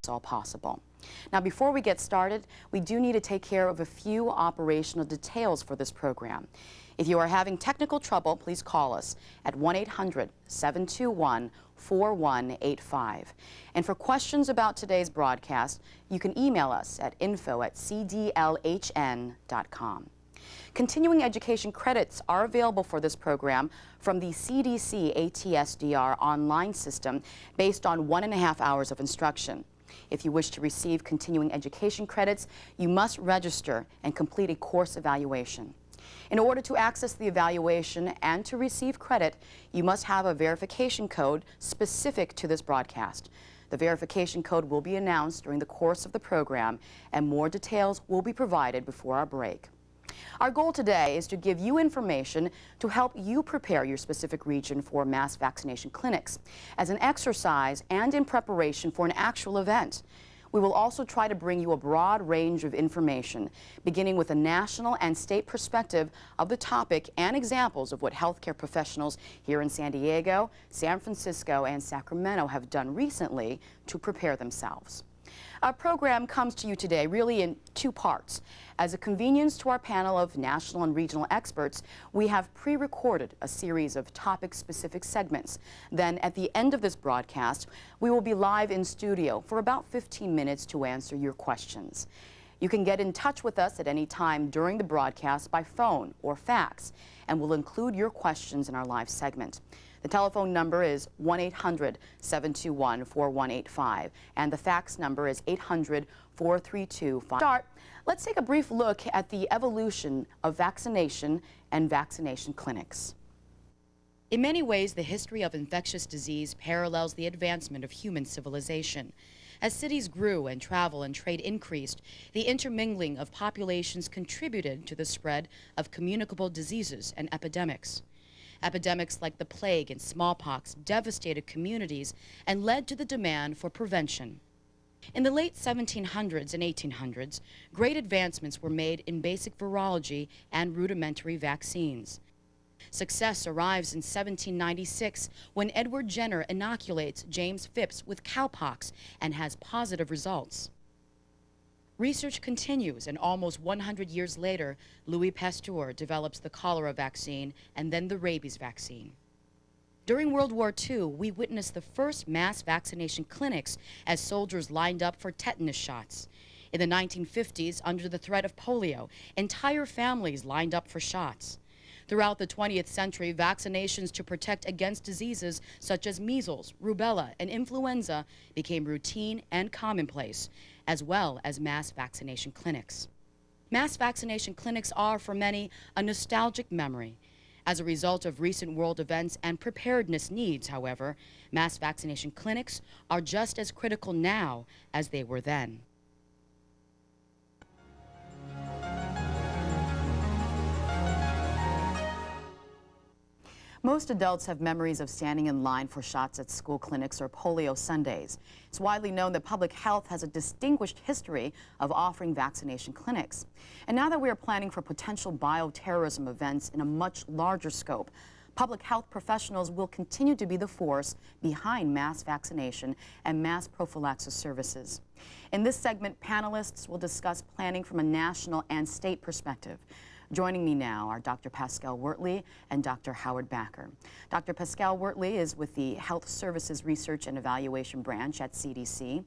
it's all possible. Now, before we get started, we do need to take care of a few operational details for this program. If you are having technical trouble, please call us at 1-800-721-4185. And for questions about today's broadcast, you can email us at info@cdlhn.com. Continuing education credits are available for this program from the CDC ATSDR online system based on 1.5 hours of instruction. If you wish to receive continuing education credits, you must register and complete a course evaluation. In order to access the evaluation and to receive credit, you must have a verification code specific to this broadcast. The verification code will be announced during the course of the program, and more details will be provided before our break. Our goal today is to give you information to help you prepare your specific region for mass vaccination clinics as an exercise and in preparation for an actual event. We will also try to bring you a broad range of information, beginning with a national and state perspective of the topic and examples of what healthcare professionals here in San Diego, San Francisco, and Sacramento have done recently to prepare themselves. Our program comes to you today really in two parts. As a convenience to our panel of national and regional experts, we have pre-recorded a series of topic-specific segments. Then at the end of this broadcast, we will be live in studio for about 15 minutes to answer your questions. You can get in touch with us at any time during the broadcast by phone or fax, and we'll include your questions in our live segment. The telephone number is 1-800-721-4185, and the fax number is 800-432-5. Start. Let's take a brief look at the evolution of vaccination and vaccination clinics. In many ways, the history of infectious disease parallels the advancement of human civilization. As cities grew and travel and trade increased, the intermingling of populations contributed to the spread of communicable diseases and epidemics. Epidemics like the plague and smallpox devastated communities and led to the demand for prevention. In the late 1700s and 1800s, great advancements were made in basic virology and rudimentary vaccines. Success arrives in 1796 when Edward Jenner inoculates James Phipps with cowpox and has positive results. Research continues, and almost 100 years later, Louis Pasteur develops the cholera vaccine and then the rabies vaccine. During World War II, we witnessed the first mass vaccination clinics as soldiers lined up for tetanus shots. In the 1950s, under the threat of polio, entire families lined up for shots. Throughout the 20th century, vaccinations to protect against diseases such as measles, rubella, and influenza became routine and commonplace, as well as mass vaccination clinics. Mass vaccination clinics are, for many, a nostalgic memory. As a result of recent world events and preparedness needs, however, mass vaccination clinics are just as critical now as they were then. Most adults have memories of standing in line for shots at school clinics or polio Sundays. It's widely known that public health has a distinguished history of offering vaccination clinics. And now that we are planning for potential bioterrorism events in a much larger scope, public health professionals will continue to be the force behind mass vaccination and mass prophylaxis services. In this segment, panelists will discuss planning from a national and state perspective. Joining me now are Dr. Pascal Wertley and Dr. Howard Backer. Dr. Pascal Wertley is with the Health Services Research and Evaluation Branch at CDC.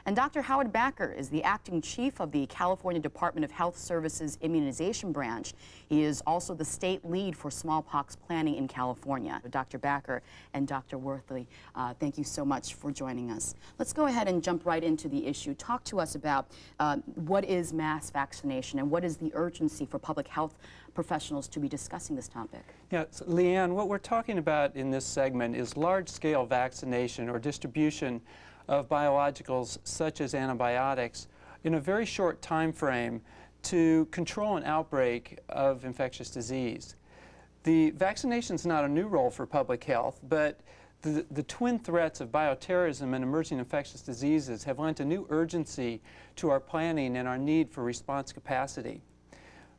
And Dr. Howard Backer is the acting chief of the California Department of Health Services Immunization Branch. He is also the state lead for smallpox planning in California. Dr. Backer and Dr. Wertley, thank you so much for joining us. Let's go ahead and jump right into the issue. Talk to us about what is mass vaccination and what is the urgency for public health professionals to be discussing this topic. Yeah, so Leanne, what we're talking about in this segment is large-scale vaccination or distribution of biologicals such as antibiotics in a very short time frame to control an outbreak of infectious disease. The vaccination is not a new role for public health, but the twin threats of bioterrorism and emerging infectious diseases have lent a new urgency to our planning and our need for response capacity.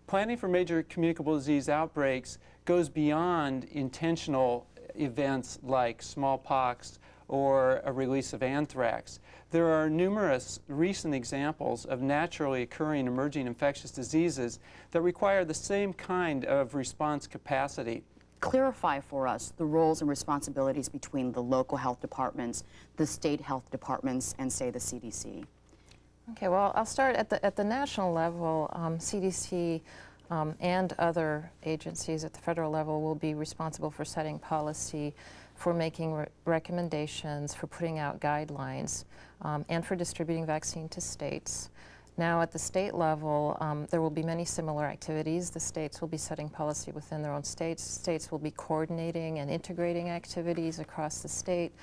Planning for major communicable disease outbreaks goes beyond intentional events like smallpox or a release of anthrax. There are numerous recent examples of naturally occurring emerging infectious diseases that require the same kind of response capacity. Clarify for us the roles and responsibilities between the local health departments, the state health departments, and say the CDC. Okay, well, I'll start at the national level. CDC and other agencies at the federal level will be responsible for setting policy, for making recommendations, for putting out guidelines, and for distributing vaccine to states. Now, at the state level, there will be many similar activities. The states will be setting policy within their own states. States will be coordinating and integrating activities across the state,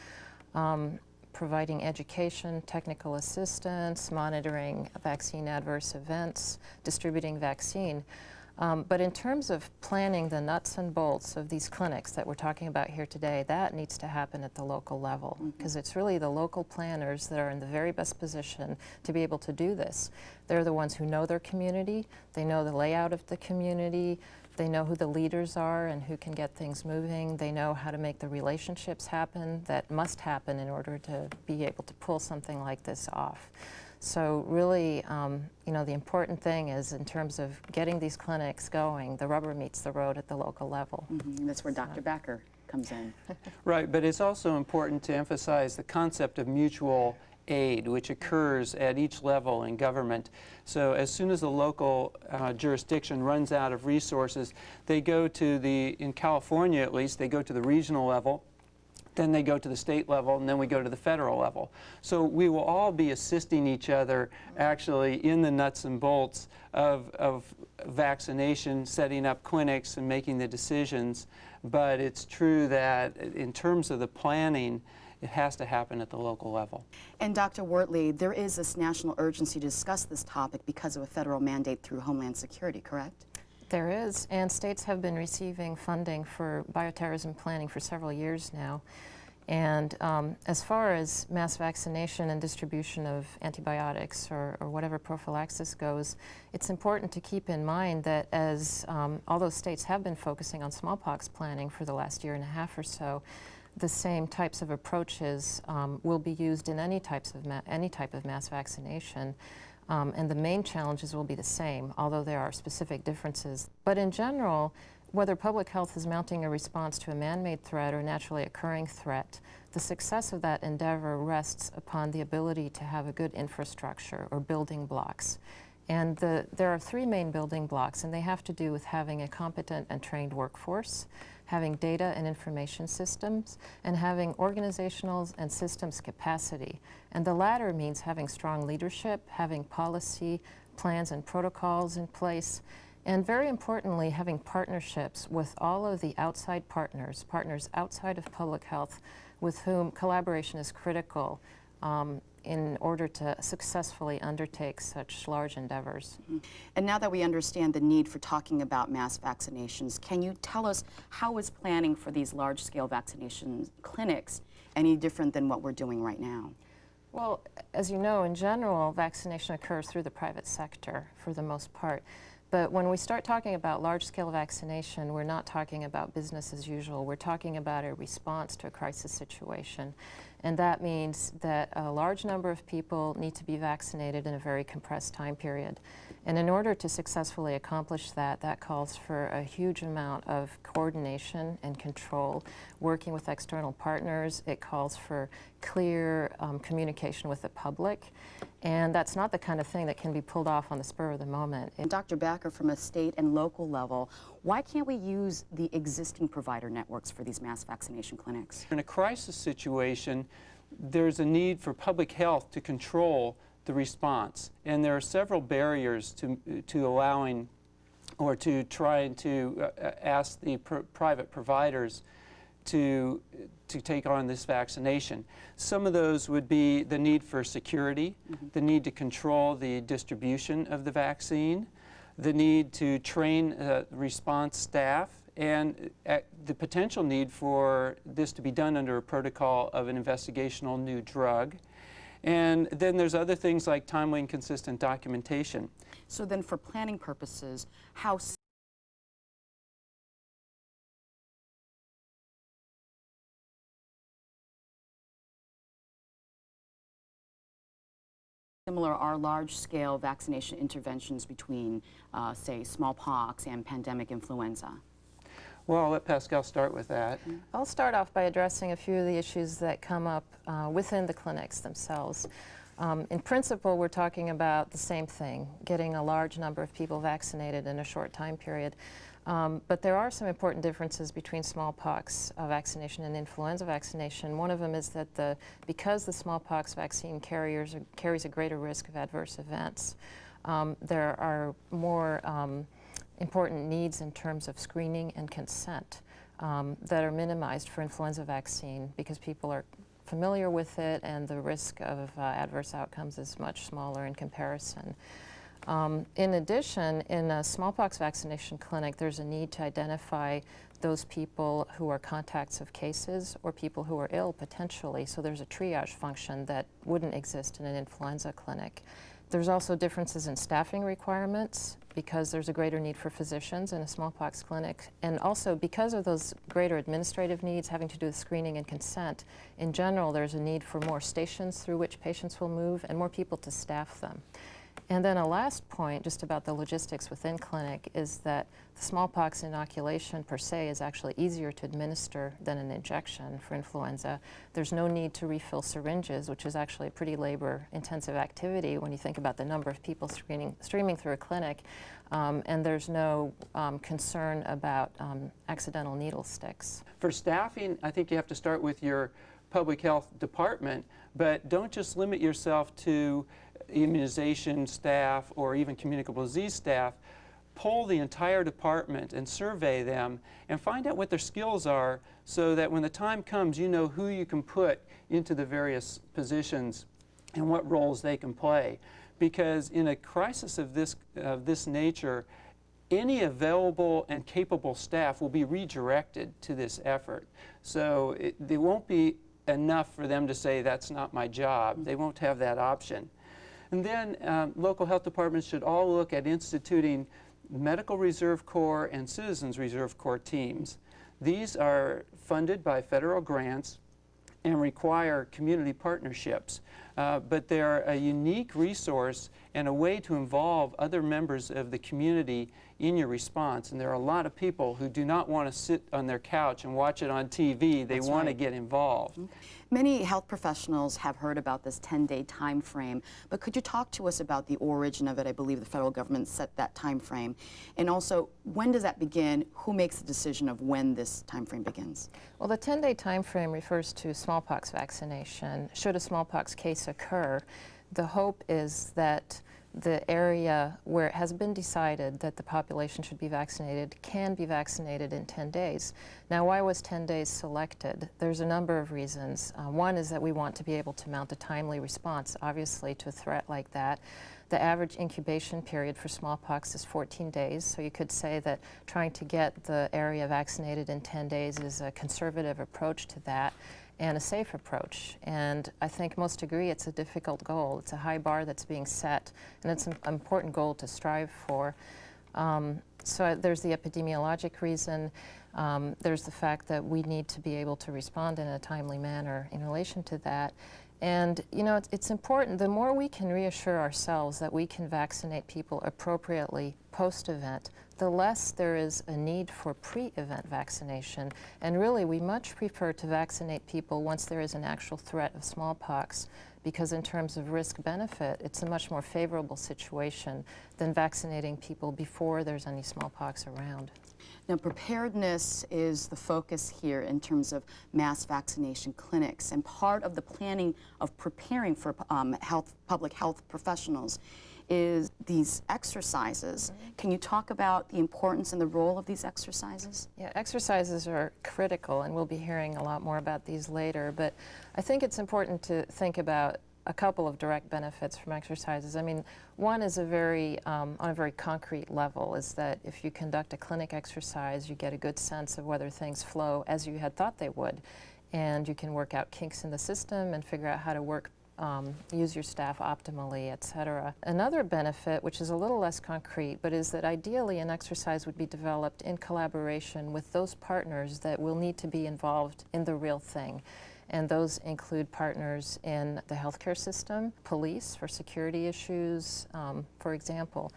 providing education, technical assistance, monitoring vaccine adverse events, distributing vaccine. But in terms of planning the nuts and bolts of these clinics that we're talking about here today, that needs to happen at the local level, because it's really the local planners that are in the very best position to be able to do this. They're the ones who know their community, they know the layout of the community, they know who the leaders are and who can get things moving, they know how to make the relationships happen that must happen in order to be able to pull something like this off. So really, you know, the important thing is in terms of getting these clinics going, the rubber meets the road at the local level. And that's where Dr. Vacc comes in. Right, but it's also important to emphasize the concept of mutual aid, which occurs at each level in government. So as soon as the local jurisdiction runs out of resources, they go to in California at least, they go to the regional level, then they go to the state level, and then we go to the federal level. So we will all be assisting each other actually in the nuts and bolts of vaccination, setting up clinics and making the decisions. But it's true that in terms of the planning, it has to happen at the local level. And Dr. Wortley, there is this national urgency to discuss this topic because of a federal mandate through Homeland Security, correct? There is, and states have been receiving funding for bioterrorism planning for several years now. And as far as mass vaccination and distribution of antibiotics or whatever prophylaxis goes, it's important to keep in mind that as although states have been focusing on smallpox planning for the last year and a half or so, the same types of approaches will be used in any type of mass vaccination. And the main challenges will be the same, although there are specific differences. But in general, whether public health is mounting a response to a man-made threat or naturally occurring threat, the success of that endeavor rests upon the ability to have a good infrastructure or building blocks. And there are three main building blocks, and they have to do with having a competent and trained workforce, having data and information systems, and having organizational and systems capacity. And the latter means having strong leadership, having policy, plans and protocols in place, and very importantly, having partnerships with all of the outside partners outside of public health with whom collaboration is critical in order to successfully undertake such large endeavors. And now that we understand the need for talking about mass vaccinations, can you tell us how is planning for these large-scale vaccination clinics any different than what we're doing right now? Well, as you know, in general, vaccination occurs through the private sector for the most part. But when we start talking about large-scale vaccination, we're not talking about business as usual. We're talking about a response to a crisis situation. And that means that a large number of people need to be vaccinated in a very compressed time period. And in order to successfully accomplish that, that calls for a huge amount of coordination and control, working with external partners. It calls for clear communication with the public. And that's not the kind of thing that can be pulled off on the spur of the moment. And Dr. Vacc, from a state and local level, why can't we use the existing provider networks for these mass vaccination clinics? In a crisis situation, there's a need for public health to control the response. And there are several barriers to allowing or to trying to ask the private providers to take on this vaccination. Some of those would be the need for security, the need to control the distribution of the vaccine, the need to train response staff, and the potential need for this to be done under a protocol of an investigational new drug. And then there's other things like timely and consistent documentation. So then for planning purposes, how Similar are large-scale vaccination interventions between, say, smallpox and pandemic influenza? Well, I'll let Pascal start with that. I'll start off by addressing a few of the issues that come up within the clinics themselves. In principle, we're talking about the same thing, getting a large number of people vaccinated in a short time period. But there are some important differences between smallpox vaccination and influenza vaccination. One of them is that because the smallpox vaccine carries a greater risk of adverse events, there are more important needs in terms of screening and consent that are minimized for influenza vaccine because people are familiar with it and the risk of adverse outcomes is much smaller in comparison. In addition, in a smallpox vaccination clinic, there's a need to identify those people who are contacts of cases or people who are ill potentially, so there's a triage function that wouldn't exist in an influenza clinic. There's also differences in staffing requirements because there's a greater need for physicians in a smallpox clinic, and also because of those greater administrative needs having to do with screening and consent, in general there's a need for more stations through which patients will move and more people to staff them. And then a last point, just about the logistics within clinic, is that the smallpox inoculation per se is actually easier to administer than an injection for influenza. There's no need to refill syringes, which is actually a pretty labor-intensive activity when you think about the number of people streaming through a clinic, and there's no concern about accidental needle sticks. For staffing, I think you have to start with your public health department, but don't just limit yourself to immunization staff or even communicable disease staff. Poll the entire department and survey them and find out what their skills are so that when the time comes you know who you can put into the various positions and what roles they can play. Because in a crisis of this nature, any available and capable staff will be redirected to this effort. So it won't be enough for them to say that's not my job. They won't have that option. And then local health departments should all look at instituting Medical Reserve Corps and Citizens Reserve Corps teams. These are funded by federal grants and require community partnerships. But they're a unique resource and a way to involve other members of the community in your response. And there are a lot of people who do not want to sit on their couch and watch it on TV. They want to get involved. Many health professionals have heard about this 10-day time frame, but could you talk to us about the origin of it? I believe the federal government set that time frame. And also, when does that begin? Who makes the decision of when this time frame begins? Well, the 10-day time frame refers to smallpox vaccination. Should a smallpox case occur, the hope is that the area where it has been decided that the population should be vaccinated can be vaccinated in 10 days. Now, why was 10 days selected? There's a number of reasons. One is that we want to be able to mount a timely response, obviously, to a threat like that. The average incubation period for smallpox is 14 days, so you could say that trying to get the area vaccinated in 10 days is a conservative approach to that and a safe approach. And I think most agree it's a difficult goal. It's a high bar that's being set, and it's an important goal to strive for. So there's the epidemiologic reason. There's the fact that we need to be able to respond in a timely manner in relation to that. And you know, it's important, the more we can reassure ourselves that we can vaccinate people appropriately post-event, the less there is a need for pre-event vaccination. And really, we much prefer to vaccinate people once there is an actual threat of smallpox, because in terms of risk-benefit, it's a much more favorable situation than vaccinating people before there's any smallpox around. Now, preparedness is the focus here in terms of mass vaccination clinics, and part of the planning of preparing for public health professionals is these exercises. Can you talk about the importance and the role of these exercises? Yeah, exercises are critical, and we'll be hearing a lot more about these later, but I think it's important to think about a couple of direct benefits from exercises. I mean, one is on a very concrete level, is that if you conduct a clinic exercise, you get a good sense of whether things flow as you had thought they would, and you can work out kinks in the system and figure out how to use your staff optimally, et cetera. Another benefit, which is a little less concrete, but is that ideally an exercise would be developed in collaboration with those partners that will need to be involved in the real thing. And those include partners in the healthcare system, police for security issues, for example.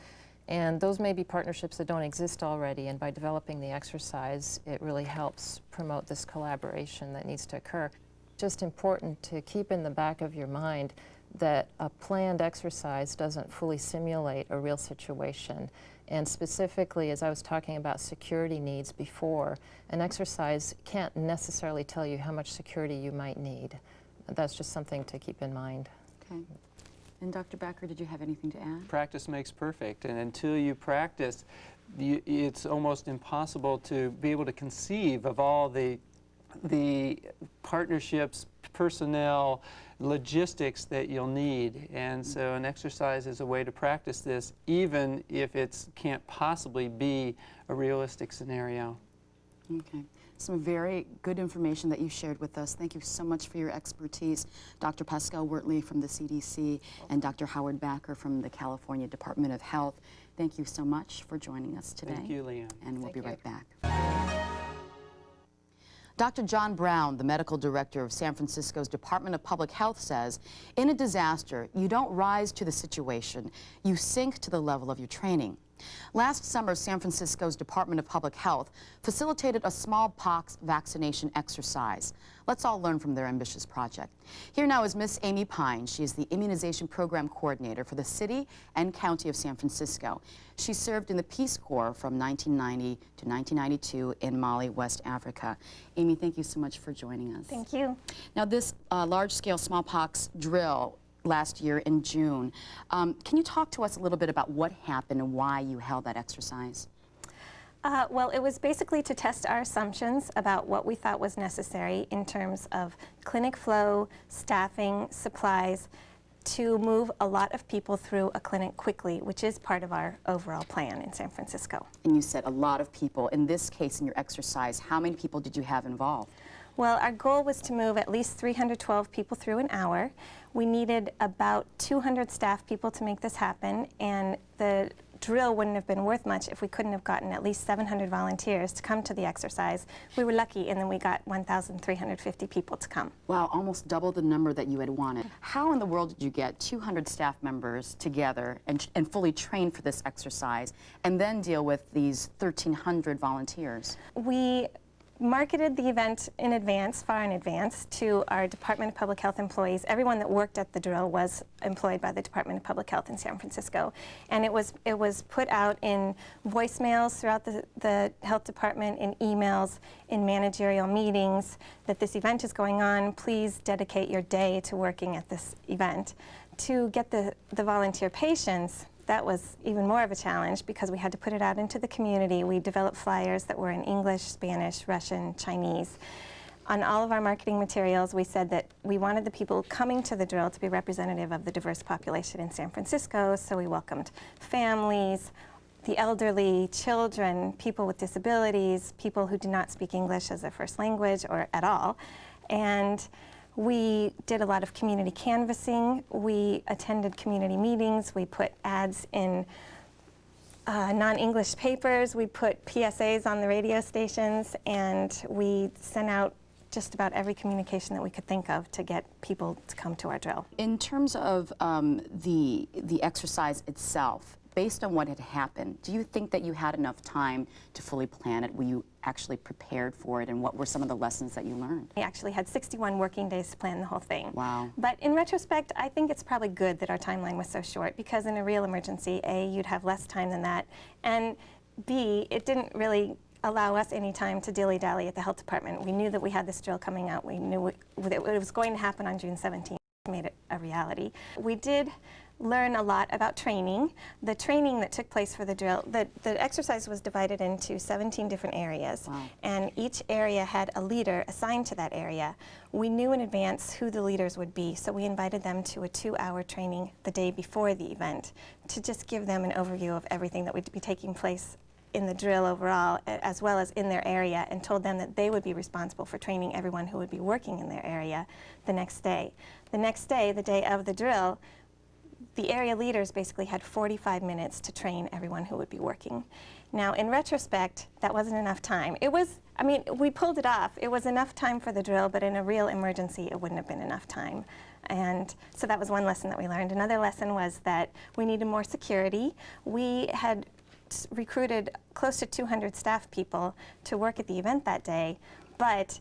And those may be partnerships that don't exist already, and by developing the exercise, it really helps promote this collaboration that needs to occur. Just important to keep in the back of your mind that a planned exercise doesn't fully simulate a real situation. And specifically, as I was talking about security needs before, an exercise can't necessarily tell you how much security you might need. That's just something to keep in mind. Okay. And Dr. Becker, did you have anything to add? Practice makes perfect, and until you practice, it's almost impossible to be able to conceive of all the partnerships, personnel, logistics that you'll need. And so an exercise is a way to practice this, even if it can't possibly be a realistic scenario. Okay. Some very good information that you shared with us. Thank you so much for your expertise. Dr. Pascal Wertley from the CDC and Dr. Howard Backer from the California Department of Health. Thank you so much for joining us today. Thank you, Leanne. And we'll be right back. Dr. John Brown, the medical director of San Francisco's Department of Public Health, says, in a disaster, you don't rise to the situation, you sink to the level of your training. Last summer, San Francisco's Department of Public Health facilitated a smallpox vaccination exercise. Let's all learn from their ambitious project. Here now is Miss Amy Pine. She is the Immunization Program Coordinator for the City and County of San Francisco. She served in the Peace Corps from 1990 to 1992 in Mali, West Africa. Amy, thank you so much for joining us. Thank you. Now, this large-scale smallpox drill last year in June. Can you talk to us a little bit about what happened and why you held that exercise? Well, it was basically to test our assumptions about what we thought was necessary in terms of clinic flow, staffing, supplies, to move a lot of people through a clinic quickly, which is part of our overall plan in San Francisco. And you said a lot of people. In this case, in your exercise, how many people did you have involved? Well, our goal was to move at least 312 people through an hour. We needed about 200 staff people to make this happen, and the drill wouldn't have been worth much if we couldn't have gotten at least 700 volunteers to come to the exercise. We were lucky, and then we got 1,350 people to come. Wow, almost double the number that you had wanted. How in the world did you get 200 staff members together and fully trained for this exercise, and then deal with these 1,300 volunteers? We marketed the event in advance, far in advance, to our Department of Public Health employees. Everyone that worked at the drill was employed by the Department of Public Health in San Francisco. And it was put out in voicemails throughout the health department, in emails, in managerial meetings, that this event is going on. Please dedicate your day to working at this event. To get the volunteer patients, that was even more of a challenge because we had to put it out into the community. We developed flyers that were in English, Spanish, Russian, Chinese. On all of our marketing materials, we said that we wanted the people coming to the drill to be representative of the diverse population in San Francisco, so we welcomed families, the elderly, children, people with disabilities, people who do not speak English as their first language or at all. And we did a lot of community canvassing. We attended community meetings. We put ads in non-English papers. We put PSAs on the radio stations, and we sent out just about every communication that we could think of to get people to come to our drill. In terms of the exercise itself, based on what had happened, do you think that you had enough time to fully plan it? Were you actually prepared for it, and what were some of the lessons that you learned? We actually had 61 working days to plan the whole thing. Wow. But in retrospect, I think it's probably good that our timeline was so short, because in a real emergency, A, you'd have less time than that, and B, it didn't really allow us any time to dilly-dally at the health department. We knew that we had this drill coming out. We knew that it was going to happen on June 17th. We made it a reality. We did learn a lot about training. The training that took place for the drill, the exercise was divided into 17 different areas. Wow. And each area had a leader assigned to that area. We knew in advance who the leaders would be, so we invited them to a 2-hour training the day before the event to just give them an overview of everything that would be taking place in the drill overall, as well as in their area, and told them that they would be responsible for training everyone who would be working in their area the next day. The next day, the day of the drill, the area leaders basically had 45 minutes to train everyone who would be working. Now, in retrospect, that wasn't enough time. It was, I mean, we pulled it off. It was enough time for the drill, but in a real emergency, it wouldn't have been enough time. And so that was one lesson that we learned. Another lesson was that we needed more security. We had recruited close to 200 staff people to work at the event that day, but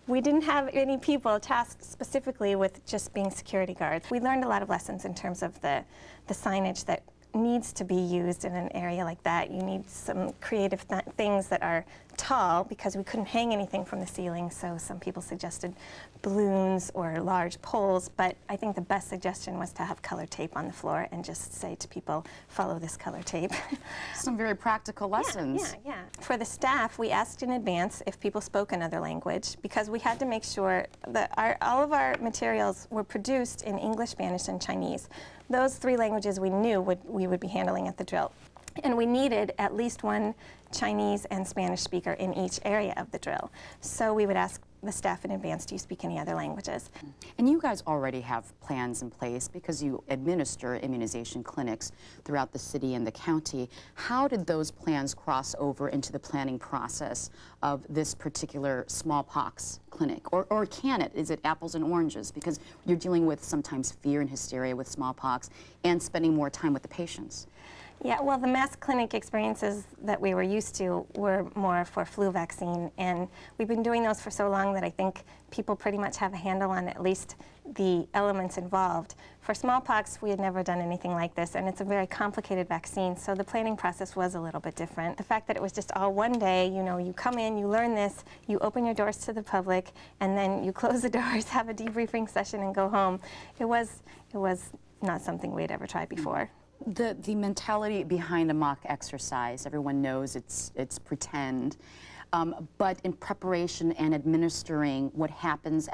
we didn't have any people tasked specifically with just being security guards. We learned a lot of lessons in terms of the signage that needs to be used in an area like that. You need some creative things that are tall, because we couldn't hang anything from the ceiling, so some people suggested balloons or large poles, but I think the best suggestion was to have color tape on the floor and just say to people, follow this color tape. Some very practical lessons. Yeah. For the staff, we asked in advance if people spoke another language, because we had to make sure that all of our materials were produced in English, Spanish, and Chinese. Those 3 languages we knew we would be handling at the drill. And we needed at least one Chinese and Spanish speaker in each area of the drill. So we would ask the staff in advance, do you speak any other languages? And you guys already have plans in place because you administer immunization clinics throughout the city and the county. How did those plans cross over into the planning process of this particular smallpox clinic? Or can it? Is it apples and oranges? Because you're dealing with sometimes fear and hysteria with smallpox and spending more time with the patients. Yeah, well, the mass clinic experiences that we were used to were more for flu vaccine, and we've been doing those for so long that I think people pretty much have a handle on at least the elements involved. For smallpox, we had never done anything like this, and it's a very complicated vaccine, so the planning process was a little bit different. The fact that it was just all one day, you know, you come in, you learn this, you open your doors to the public, and then you close the doors, have a debriefing session, and go home. It was not something we had ever tried before. The mentality behind a mock exercise, everyone knows it's pretend, but in preparation and administering what happens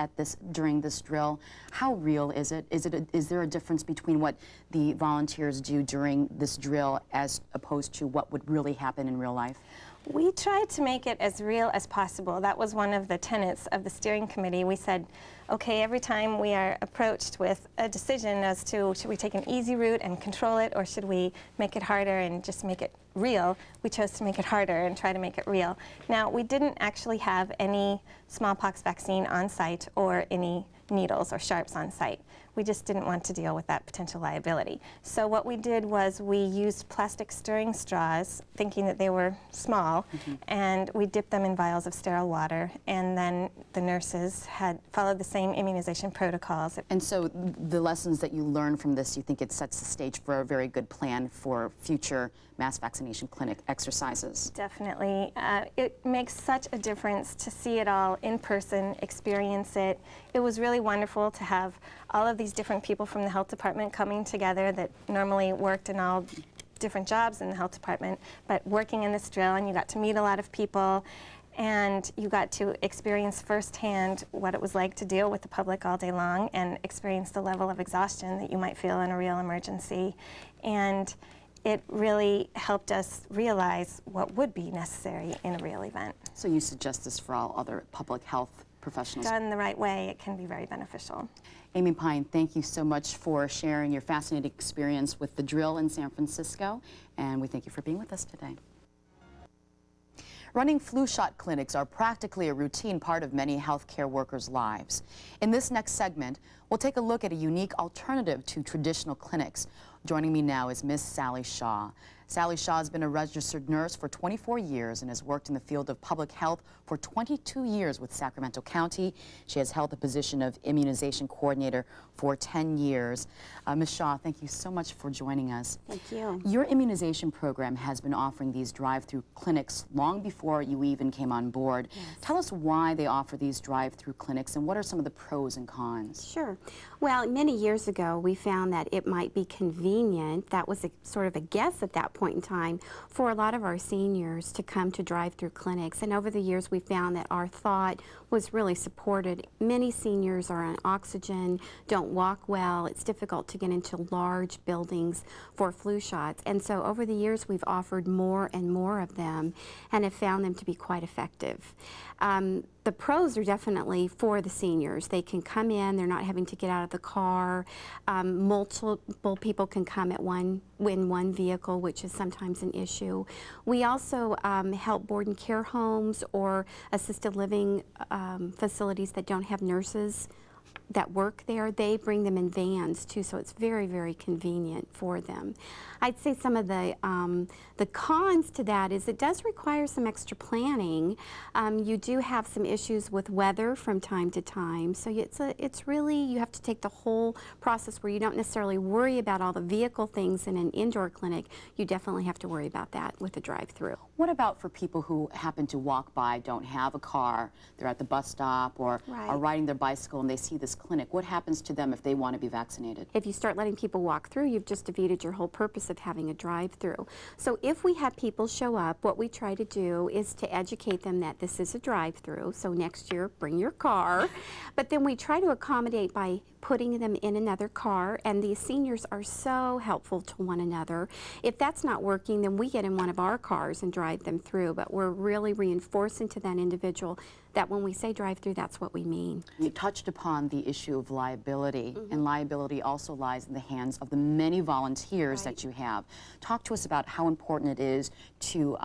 during this drill, how real is it? Is there a difference between what the volunteers do during this drill as opposed to what would really happen in real life? We tried to make it as real as possible. That was one of the tenets of the steering committee. We said, okay, every time we are approached with a decision as to should we take an easy route and control it, or should we make it harder and just make it real, we chose to make it harder and try to make it real. Now, we didn't actually have any smallpox vaccine on site or any needles or sharps on site. We just didn't want to deal with that potential liability. So what we did was we used plastic stirring straws, thinking that they were small, and we dipped them in vials of sterile water, and then the nurses had followed the same immunization protocols. And so the lessons that you learn from this, you think it sets the stage for a very good plan for future mass vaccination clinic exercises? Definitely. It makes such a difference to see it all in person, experience it. It was really wonderful to have all of these different people from the health department coming together that normally worked in all different jobs in the health department, but working in this drill, and you got to meet a lot of people, and you got to experience firsthand what it was like to deal with the public all day long and experience the level of exhaustion that you might feel in a real emergency. And it really helped us realize what would be necessary in a real event. So you suggest this for all other public health professionals? Done the right way, it can be very beneficial. Amy Pine, thank you so much for sharing your fascinating experience with the drill in San Francisco, and we thank you for being with us today. Running flu shot clinics are practically a routine part of many healthcare workers' lives. In this next segment, we'll take a look at a unique alternative to traditional clinics. Joining me now is Miss Sally Shaw. Sally Shaw has been a registered nurse for 24 years and has worked in the field of public health for 22 years with Sacramento County. She has held the position of immunization coordinator for 10 years. Ms. Shaw, thank you so much for joining us. Thank you. Your immunization program has been offering these drive-through clinics long before you even came on board. Yes. Tell us why they offer these drive-through clinics and what are some of the pros and cons? Sure. Well, many years ago, we found that it might be convenient, that was sort of a guess at that point in time, for a lot of our seniors to come to drive-through clinics. And over the years, we found that our thought was really supported. Many seniors are on oxygen, don't walk well. It's difficult to get into large buildings for flu shots. And so over the years, we've offered more and more of them and have found them to be quite effective. The pros are definitely for the seniors. They can come in, they're not having to get out of the car. Multiple people can come in one vehicle, which is sometimes an issue. We also help board and care homes or assisted living facilities that don't have nurses that work there. They bring them in vans too, so it's very, very convenient for them. I'd say some of the cons to that is it does require some extra planning. You do have some issues with weather from time to time, so it's really, you have to take the whole process where you don't necessarily worry about all the vehicle things in an indoor clinic. You definitely have to worry about that with a drive-through. What about for people who happen to walk by, don't have a car, they're at the bus stop or are riding their bicycle and they see this clinic? What happens to them if they want to be vaccinated? If you start letting people walk through, you've just defeated your whole purpose of having a drive-through. So if we have people show up, what we try to do is to educate them that this is a drive-through. So next year, bring your car. But then we try to accommodate by putting them in another car, and these seniors are so helpful to one another. If that's not working, then we get in one of our cars and drive them through, but we're really reinforcing to that individual that when we say drive-through, that's what we mean. You touched upon the issue of liability, and liability also lies in the hands of the many volunteers that you have. Talk to us about how important it is to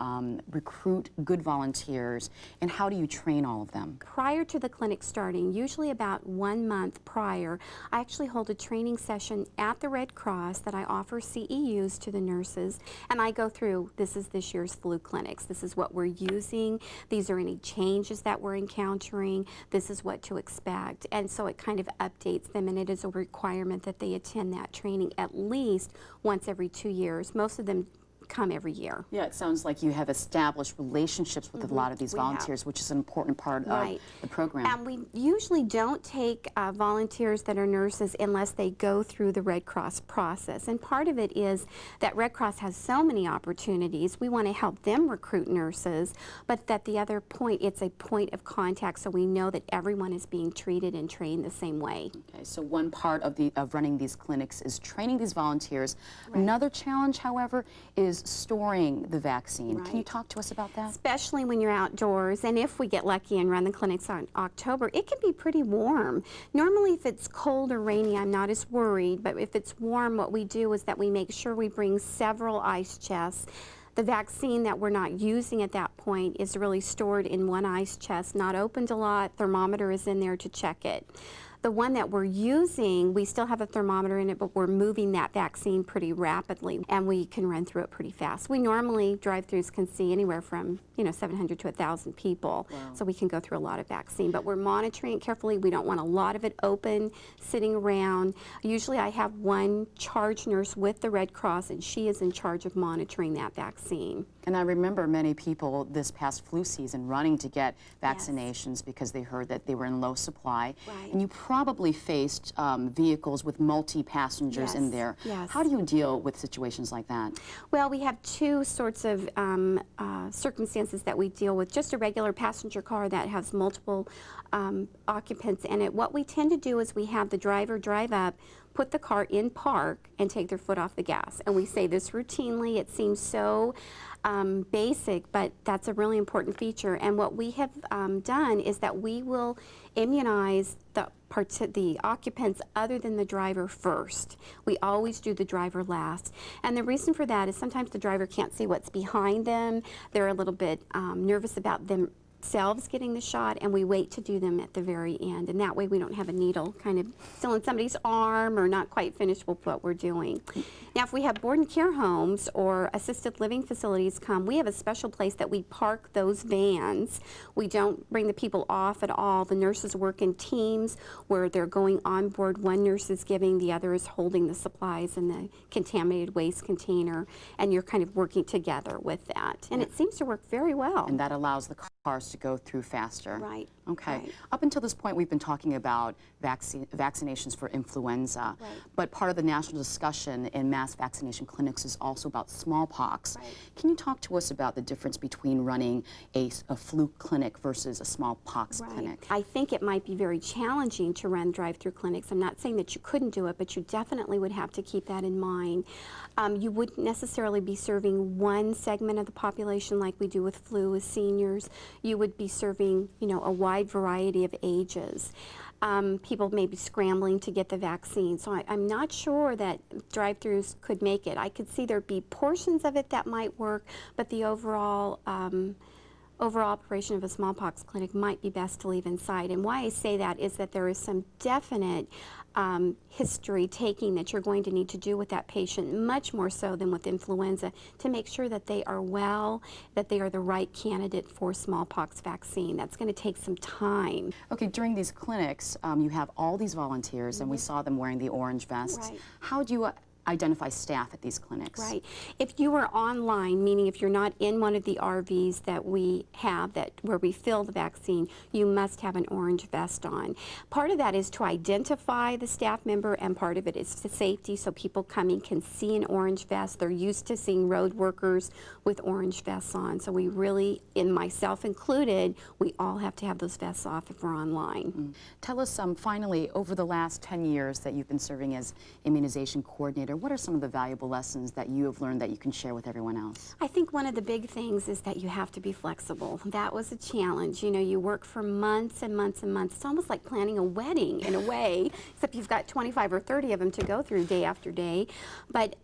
recruit good volunteers, and how do you train all of them? Prior to the clinic starting, usually about 1 month prior, I actually hold a training session at the Red Cross that I offer CEUs to the nurses, and I go through, this is this year's flu clinics, this is what we're using, these are any changes that we're encountering, this is what to expect. And so it kind of updates them, and it is a requirement that they attend that training at least once every 2 years. Most of them come every year. Yeah, it sounds like you have established relationships with a lot of these volunteers, which is an important part of the program. And we usually don't take volunteers that are nurses unless they go through the Red Cross process. And part of it is that Red Cross has so many opportunities. We want to help them recruit nurses, but that the other point, it's a point of contact, so we know that everyone is being treated and trained the same way. Okay, so one part of running these clinics is training these volunteers. Another challenge, however, is storing the vaccine. Can you talk to us about that? Especially when you're outdoors, and if we get lucky and run the clinics on October, it can be pretty warm. Normally if it's cold or rainy, I'm not as worried, but if it's warm, what we do is that we make sure we bring several ice chests. The vaccine that we're not using at that point is really stored in one ice chest, not opened a lot. Thermometer is in there to check it. The one that we're using, we still have a thermometer in it, but we're moving that vaccine pretty rapidly, and we can run through it pretty fast. We normally, drive-thrus can see anywhere from 700 to 1,000 people, so we can go through a lot of vaccine, but we're monitoring it carefully. We don't want a lot of it open, sitting around. Usually I have one charge nurse with the Red Cross, and she is in charge of monitoring that vaccine. And I remember many people this past flu season running to get vaccinations because they heard that they were in low supply. And you probably faced vehicles with multi-passengers in there. How do you deal with situations like that? Well, we have two sorts of circumstances that we deal with. Just a regular passenger car that has multiple occupants in it. What we tend to do is we have the driver drive up, put the car in park, and take their foot off the gas. And we say this routinely. It seems so basic, but that's a really important feature. And what we have done is that we will immunize the occupants other than the driver first. We always do the driver last. And the reason for that is sometimes the driver can't see what's behind them. They're a little bit nervous about themselves getting the shot, and we wait to do them at the very end. And that way we don't have a needle kind of still in somebody's arm or not quite finished with what we're doing. Now, if we have board and care homes or assisted living facilities come, we have a special place that we park those vans. We don't bring the people off at all. The nurses work in teams where they're going on board. One nurse is giving, the other is holding the supplies in the contaminated waste container, and you're kind of working together with that. And it seems to work very well. And that allows the cars to go through faster. Right. Okay. Right. Up until this point, we've been talking about vaccinations for influenza, Right. but part of the national discussion in mass vaccination clinics is also about smallpox. Right. Can you talk to us about the difference between running a flu clinic versus a smallpox Right. clinic? I think it might be very challenging to run drive-through clinics. I'm not saying that you couldn't do it, but you definitely would have to keep that in mind. You wouldn't necessarily be serving one segment of the population like we do with flu with seniors. You would be serving, you know, a wide variety of ages. People may be scrambling to get the vaccine. So I'm not sure that drive-thrus could make it. I could see there'd be portions of it that might work, but the overall operation of a smallpox clinic might be best to leave inside. And why I say that is that there is some definite history taking that you're going to need to do with that patient, much more so than with influenza, to make sure that they are well, that they are the right candidate for smallpox vaccine. That's going to take some time. Okay, during these clinics, you have all these volunteers, and we saw them wearing the orange vests. Right. How do you identify staff at these clinics? Right. If you are online, meaning if you're not in one of the RVs that we have where we fill the vaccine, you must have an orange vest on. Part of that is to identify the staff member, and part of it is for safety, so people coming can see an orange vest. They're used to seeing road workers with orange vests on. So we really, and myself included, we all have to have those vests off if we're online. Tell us, finally, over the last 10 years that you've been serving as immunization coordinator, what are some of the valuable lessons that you have learned that you can share with everyone else? I think one of the big things is that you have to be flexible. That was a challenge. You know, you work for months and months and months. It's almost like planning a wedding in a way, except you've got 25 or 30 of them to go through day after day. But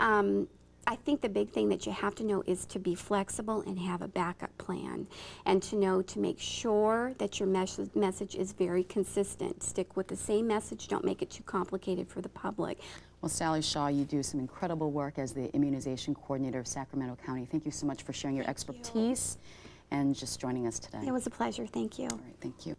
I think the big thing that you have to know is to be flexible and have a backup plan, and to know to make sure that your message is very consistent. Stick with the same message. Don't make it too complicated for the public. Well, Sally Shaw, you do some incredible work as the immunization coordinator of Sacramento County. Thank you so much for sharing your expertise and just joining us today. It was a pleasure. Thank you. All right, thank you.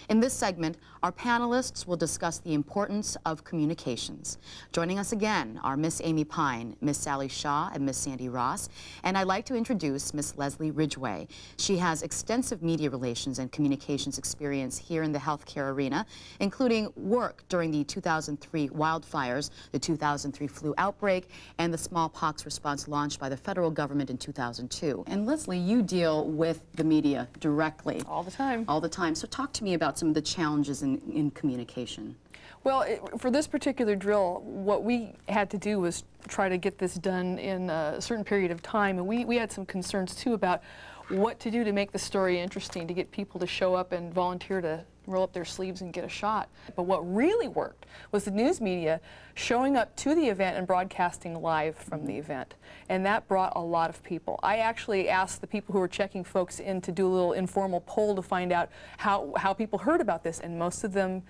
In this segment, our panelists will discuss the importance of communications. Joining us again are Miss Amy Pine, Miss Sally Shaw, and Miss Sandy Ross. And I'd like to introduce Miss Leslie Ridgway. She has extensive media relations and communications experience here in the healthcare arena, including work during the 2003 wildfires, the 2003 flu outbreak, and the smallpox response launched by the federal government in 2002. And Leslie, you deal with the media directly. All the time. All the time. So talk to me about some of the challenges in communication. Well, for this particular drill, what we had to do was try to get this done in a certain period of time, and we had some concerns too about what to do to make the story interesting, to get people to show up and volunteer to roll up their sleeves and get a shot. But what really worked was the news media showing up to the event and broadcasting live from the event. And that brought a lot of people. I actually asked the people who were checking folks in to do a little informal poll to find out how people heard about this, and most of them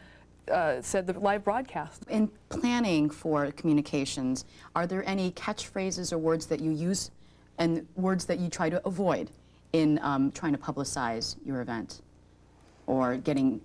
said the live broadcast. In planning for communications, are there any catchphrases or words that you use and words that you try to avoid in trying to publicize your event or getting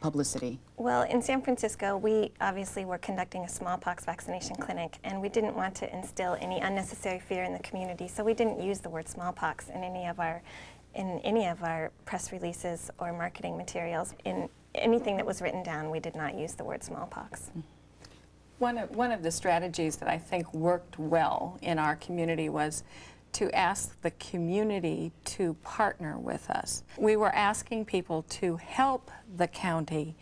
publicity? Well, in San Francisco, we obviously were conducting a smallpox vaccination clinic, and we didn't want to instill any unnecessary fear in the community, so we didn't use the word smallpox in any of our press releases or marketing materials. In anything that was written down, we did not use the word smallpox. One of the strategies that I think worked well in our community was to ask the community to partner with us. We were asking people to help the county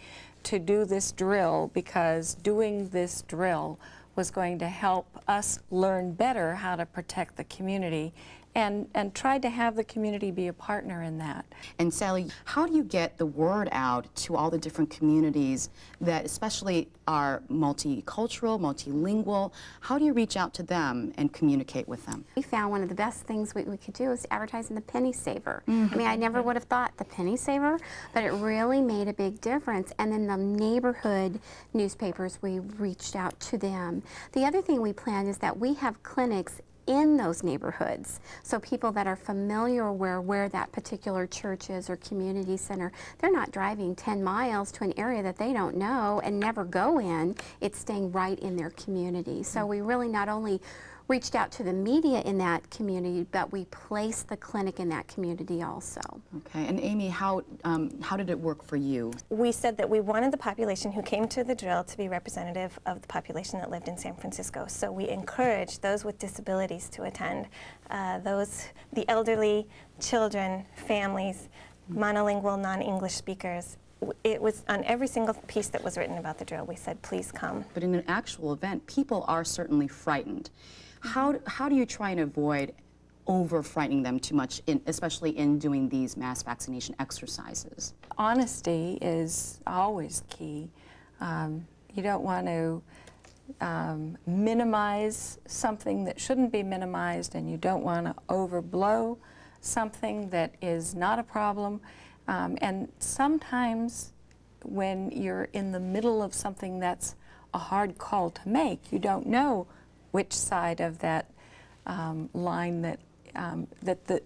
to do this drill, because doing this drill was going to help us learn better how to protect the community, and tried to have the community be a partner in that. And Sally, how do you get the word out to all the different communities that especially are multicultural, multilingual? How do you reach out to them and communicate with them? We found one of the best things we could do is advertising the penny saver. I mean, I never would have thought the penny saver, but it really made a big difference. And then the neighborhood newspapers, we reached out to them. The other thing we planned is that we have clinics in those neighborhoods. So people that are familiar where that particular church is or community center, they're not driving 10 miles to an area that they don't know and never go in. It's staying right in their community. So we really not only reached out to the media in that community, but we placed the clinic in that community also. Okay, and Amy, how did it work for you? We said that we wanted the population who came to the drill to be representative of the population that lived in San Francisco. So we encouraged those with disabilities to attend, the elderly, children, families, monolingual, non-English speakers. It was on every single piece that was written about the drill, we said, please come. But in an actual event, people are certainly frightened. How do you try and avoid over-frightening them too much, especially in doing these mass vaccination exercises? Honesty is always key. You don't want to minimize something that shouldn't be minimized, and you don't want to overblow something that is not a problem. And sometimes when you're in the middle of something that's a hard call to make, you don't know which side of that line that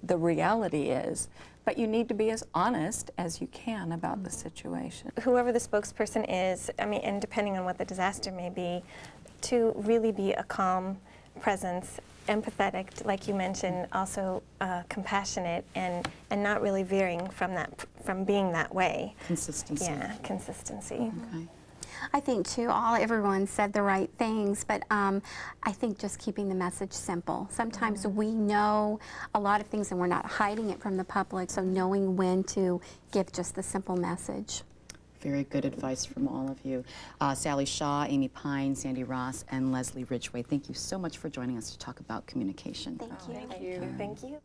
the reality is. But you need to be as honest as you can about the situation. Whoever the spokesperson is, I mean, and depending on what the disaster may be, to really be a calm presence, empathetic, like you mentioned, also compassionate, and not really veering from being that way. Consistency. Yeah, consistency. Okay. I think too, everyone said the right things, but I think just keeping the message simple. Sometimes we know a lot of things and we're not hiding it from the public, so knowing when to give just the simple message. Very good advice from all of you. Sally Shaw, Amy Pine, Sandy Ross, and Leslie Ridgway, thank you so much for joining us to talk about communication. Thank you. Thank you. Thank you.